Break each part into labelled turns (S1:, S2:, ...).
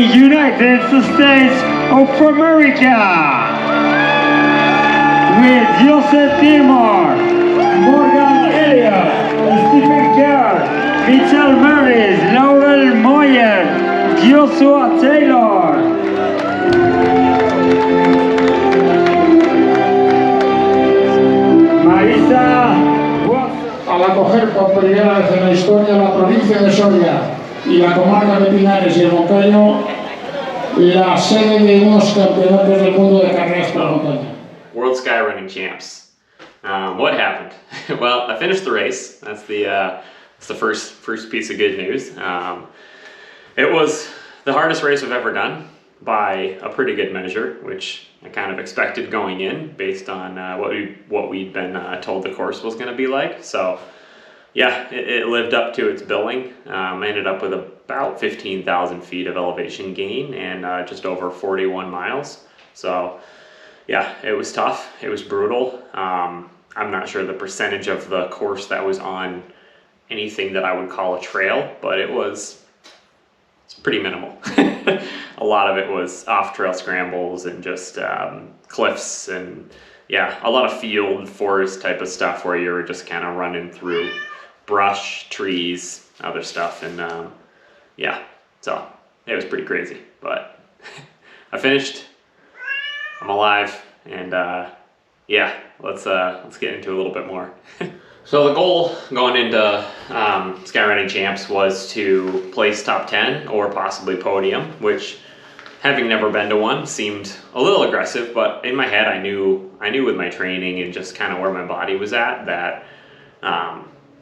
S1: United States of America with Joseph Timor, Morgan Elliott, Stephen Kerr, Mitchell Maris, Laurel Moyer, Joshua Taylor. Marisa
S2: Al acoger por primera vez en la historia la provincia de Soria y la comarca de Pinares y el Moncayo, la sede de unos campeonatos del mundo de carreras para montaña.
S3: World Skyrunning champs. What happened? Well, I finished the race. That's the first piece of good news. It was the hardest race I've ever done by a pretty good measure, which I kind of expected going in based on what we'd been told the course was going to be like. So yeah, it lived up to its billing. I ended up with about 15,000 feet of elevation gain and just over 41 miles. So yeah, it was tough. It was brutal. I'm not sure the percentage of the course that was on anything that I would call a trail, but it's pretty minimal. A lot of it was off-trail scrambles and just cliffs and yeah, a lot of field forest type of stuff where you were just kind of running through brush, trees, other stuff, and yeah, so it was pretty crazy, but I finished. I'm alive, and yeah, let's get into a little bit more. So the goal going into Skyrunning Champs was to place top 10 or possibly podium, which, having never been to one, seemed a little aggressive, but in my head I knew with my training and just kind of where my body was at that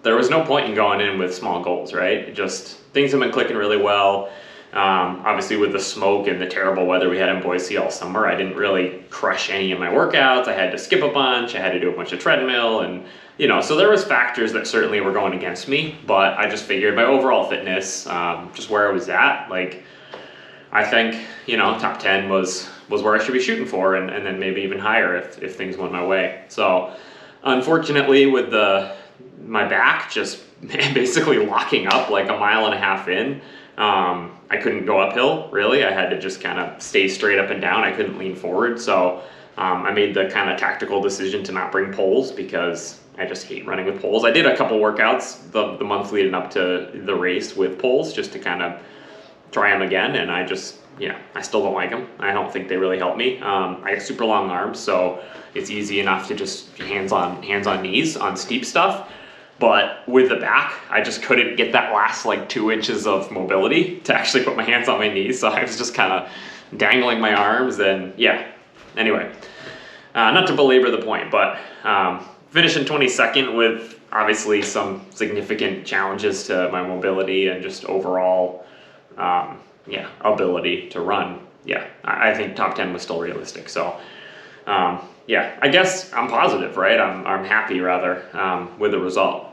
S3: there was no point in going in with small goals, right? Just things have been clicking really well. Obviously with the smoke and the terrible weather we had in Boise all summer, I didn't really crush any of my workouts. I had to skip a bunch. I had to do a bunch of treadmill and, you know, so there was factors that certainly were going against me, but I just figured my overall fitness, just where I was at, like, I think, you know, top 10 was where I should be shooting for, and then maybe even higher if things went my way. So unfortunately with my back just basically locking up like a mile and a half in, I couldn't go uphill, really. I had to just kind of stay straight up and down. I couldn't lean forward. So I made the kind of tactical decision to not bring poles because I just hate running with poles. I did a couple workouts the month leading up to the race with poles just to kind of try them again. And I just, yeah, I still don't like them. I don't think they really help me. I have super long arms, so it's easy enough to just hands on knees on steep stuff. But with the back, I just couldn't get that last like 2 inches of mobility to actually put my hands on my knees. So I was just kind of dangling my arms and yeah, anyway, not to belabor the point, but finishing 22nd with obviously some significant challenges to my mobility and just overall, yeah, ability to run. Yeah, I think top 10 was still realistic. So yeah, I guess I'm positive, right? I'm happy rather with the result,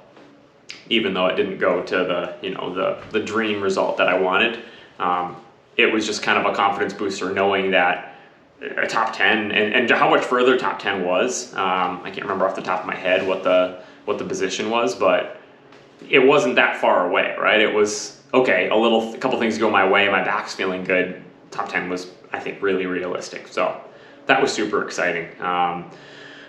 S3: even though it didn't go to the, you know, the dream result that I wanted. It was just kind of a confidence booster knowing that a top 10 and how much further top 10 was. I can't remember off the top of my head what the position was, but it wasn't that far away, right? It was okay. A couple things go my way, my back's feeling good. Top 10 was, I think, really realistic. So that was super exciting.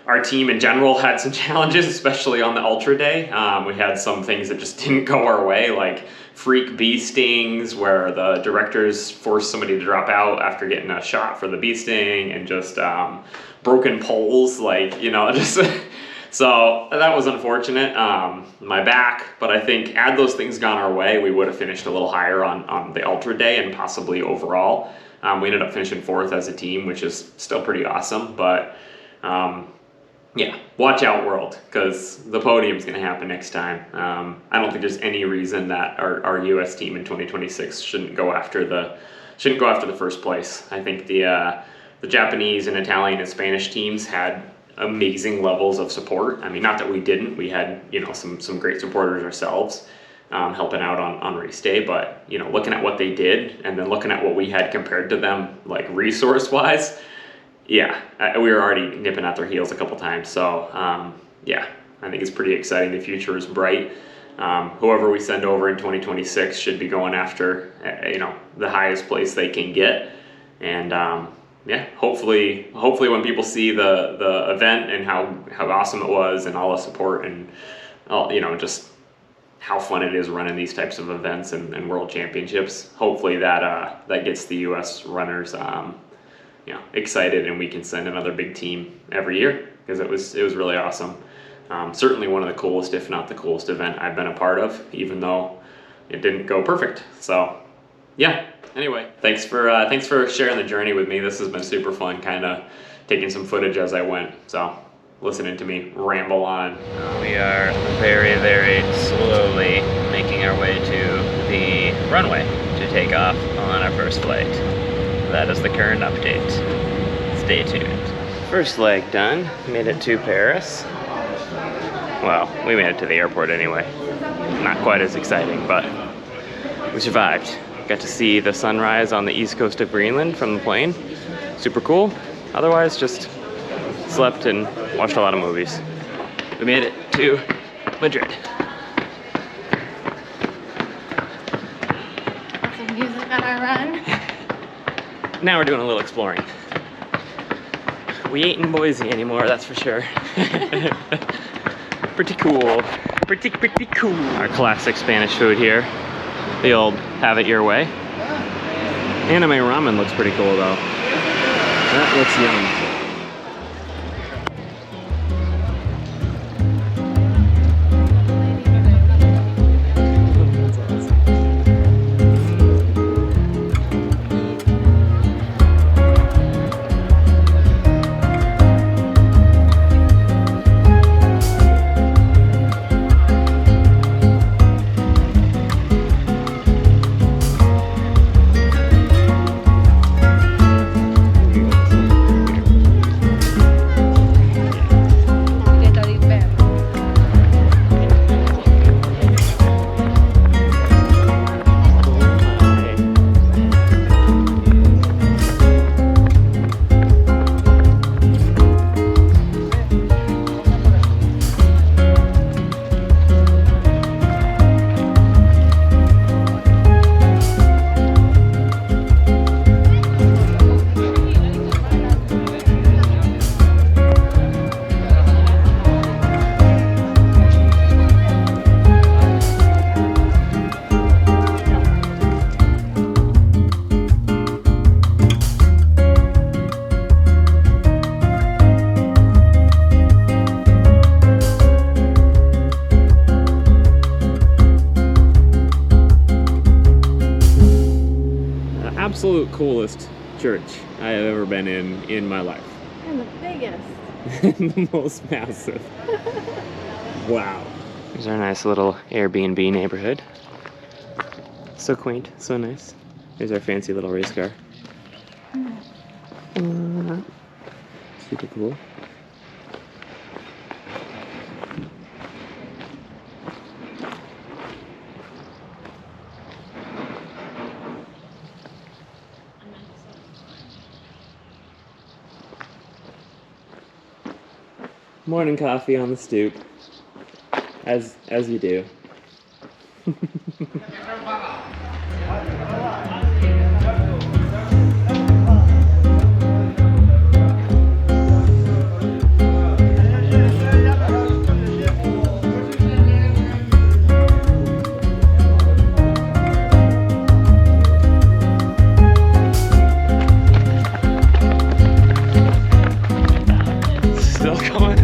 S3: Our team in general had some challenges, especially on the ultra day. We had some things that just didn't go our way, like freak bee stings where the directors forced somebody to drop out after getting a shot for the bee sting, and just broken poles, like, you know, just so that was unfortunate. My back, but I think had those things gone our way, we would have finished a little higher on the ultra day and possibly overall. We ended up finishing 4th as a team, which is still pretty awesome, but yeah, watch out world, because the podium's going to happen next time. I don't think there's any reason that our U.S. team in 2026 shouldn't go after the first place. I think the Japanese and Italian and Spanish teams had amazing levels of support. I mean, not that we didn't. We had, you know, some great supporters ourselves helping out on race day, but, you know, looking at what they did and then looking at what we had compared to them, like resource-wise, yeah, we were already nipping at their heels a couple times. So yeah, I think it's pretty exciting. The future is bright. whoever we send over in 2026 should be going after, you know, the highest place they can get. And yeah, hopefully when people see the event and how awesome it was and all the support and all, you know, just how fun it is running these types of events and world championships, hopefully that gets the US runners you know, excited, and we can send another big team every year, because it was really awesome. Certainly one of the coolest, if not the coolest event I've been a part of, even though it didn't go perfect. So yeah, anyway, thanks for sharing the journey with me. This has been super fun, kind of taking some footage as I went, so listening to me ramble on.
S4: We are very, very slowly making our way to the runway to take off on our first flight. That is the current update. Stay tuned. First leg done. Made it to Paris. Well, we made it to the airport anyway. Not quite as exciting, but we survived. Got to see the sunrise on the east coast of Greenland from the plane. Super cool. Otherwise, just slept and watched a lot of movies. We made it to Madrid.
S5: Some music on our run.
S4: Now we're doing a little exploring. We ain't in Boise anymore, that's for sure. Pretty cool. Pretty cool. Our classic Spanish food here. The old have it your way. Anime ramen looks pretty cool though. That looks yum.
S3: Absolute coolest church I have ever been in my life.
S5: And the biggest.
S3: The most massive. Wow.
S4: Here's our nice little Airbnb neighborhood. So quaint, so nice. Here's our fancy little race car. Super cool. Morning coffee on the stoop, as you do. Still going.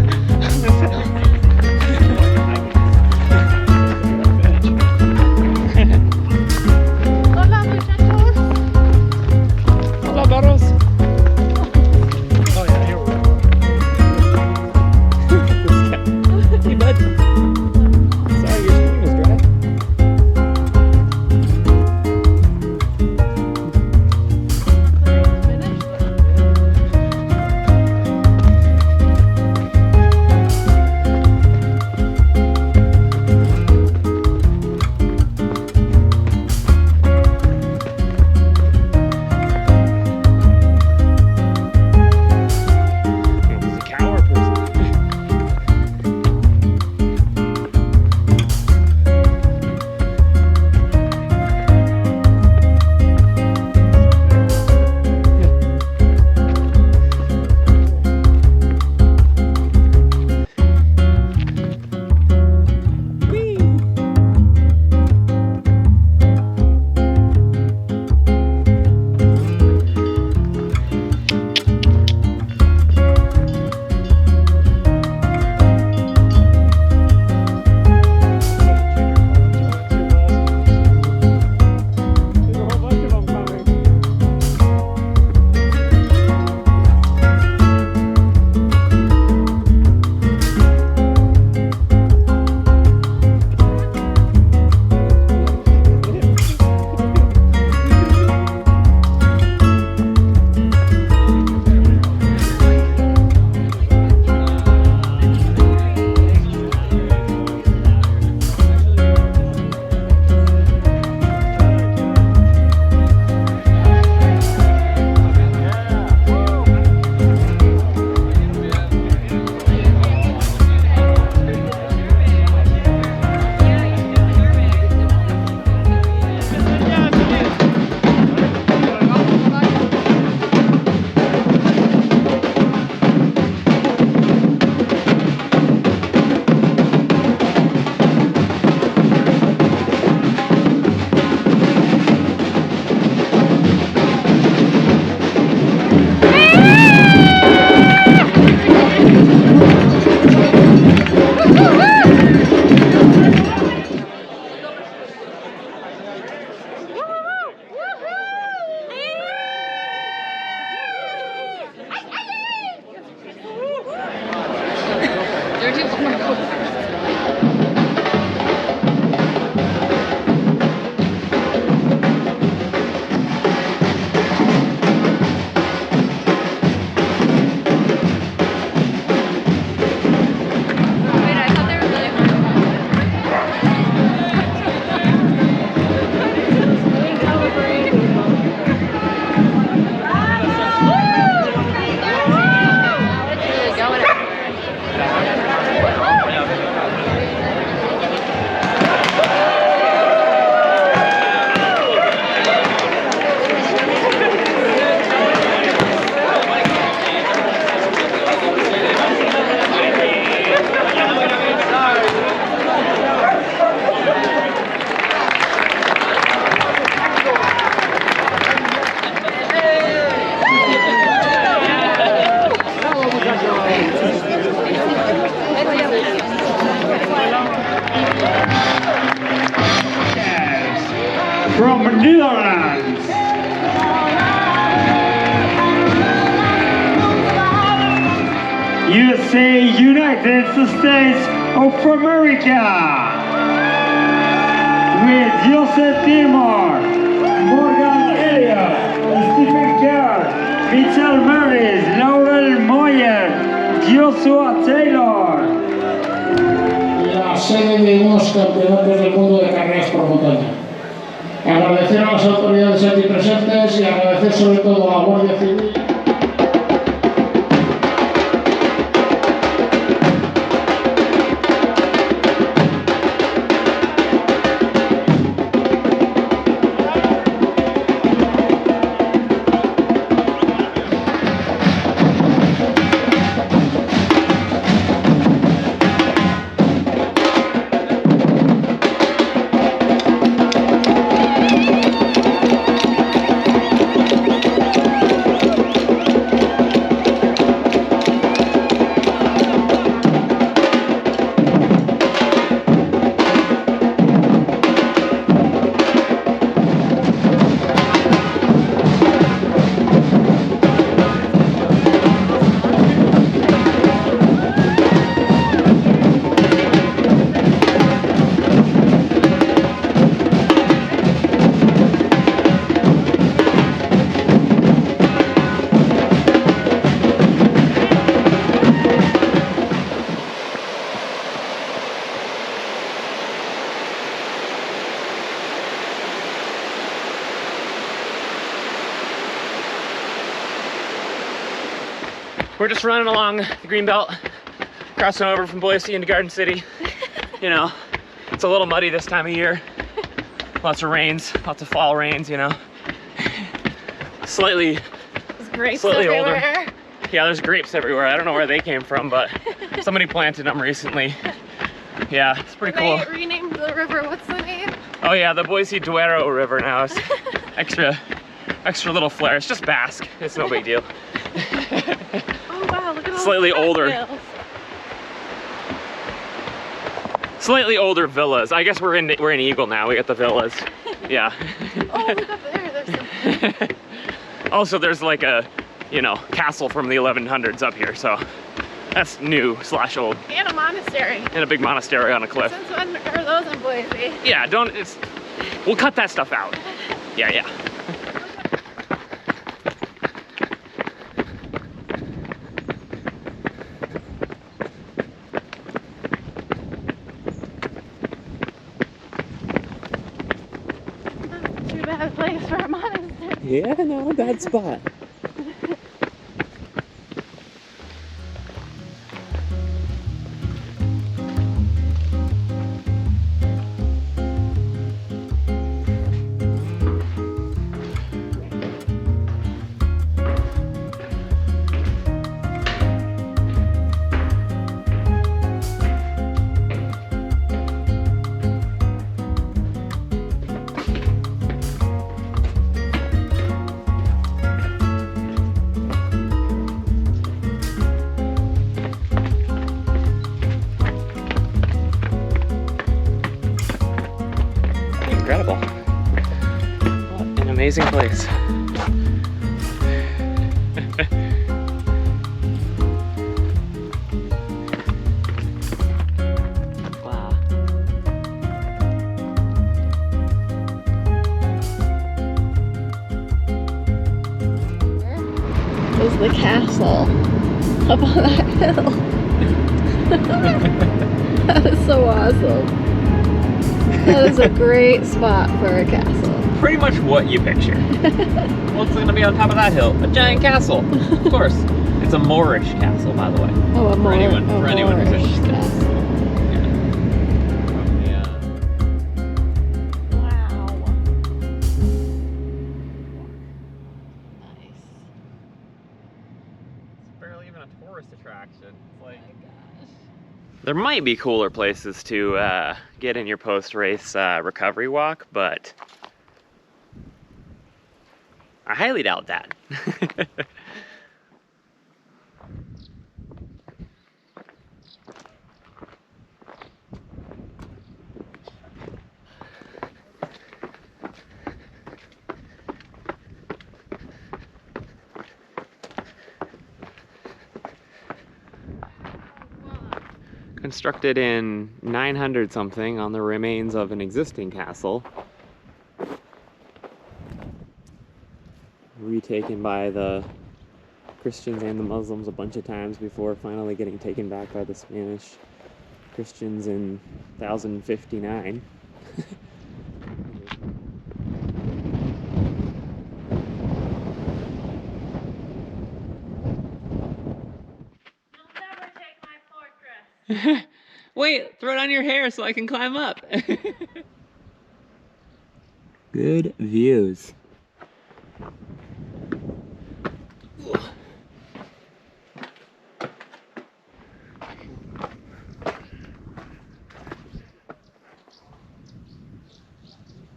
S1: From Netherlands. USA, United States of America. With Joseph Timor, Morgan Elliott, Stephen Kerr, Mitchell Maris, Laurel Moyer, Joshua Taylor.
S2: La sede de unos campeonatos del mundo de carreras por montaña. Agradecer a las autoridades aquí presentes y agradecer sobre todo a la Guardia Civil.
S3: We're just running along the Greenbelt, crossing over from Boise into Garden City. You know, it's a little muddy this time of year. Lots of rains, lots of fall rains, you know. Slightly older. Yeah, there's grapes everywhere. I don't know where they came from, but somebody planted them recently. Yeah, it's pretty cool.
S5: They renamed the river, what's the name?
S3: Oh yeah, the Boise Duero River now. It's extra little flare. It's just Basque. It's no big deal.
S5: Oh wow, look at all
S3: Slightly
S5: the
S3: older.
S5: cocktails.
S3: Slightly older villas. I guess we're in Eagle now. We got the villas. Yeah.
S5: Oh, look up there. There's some.
S3: Also, there's like a, you know, castle from the 1100s up here, so that's new / old.
S5: And a monastery.
S3: And a big monastery on a cliff.
S5: Since when are those in Boise?
S3: Yeah, we'll cut that stuff out. Yeah.
S5: Too bad place for a monastery.
S3: Yeah, no, bad spot. Incredible. What an amazing place.
S5: the castle up on that hill. That is so awesome. That is a great spot for a castle.
S4: Pretty much what you picture. What's going to be on top of that hill? A giant castle. Of course. It's a Moorish castle, by the way.
S5: Oh, a
S4: For anyone who's
S5: Moorish
S4: interested.
S5: castle.
S4: Yeah.
S5: Wow. Nice.
S4: It's barely even a tourist attraction. It's like, there might be cooler places to get in your post-race recovery walk, but I highly doubt that. Constructed in 900 something on the remains of an existing castle, retaken by the Christians and the Muslims a bunch of times before finally getting taken back by the Spanish Christians in 1059. Wait, throw it on your hair so I can climb up. Good views.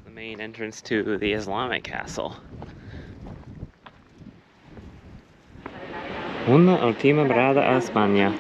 S4: The main entrance to the Islamic castle. Una última parada a España.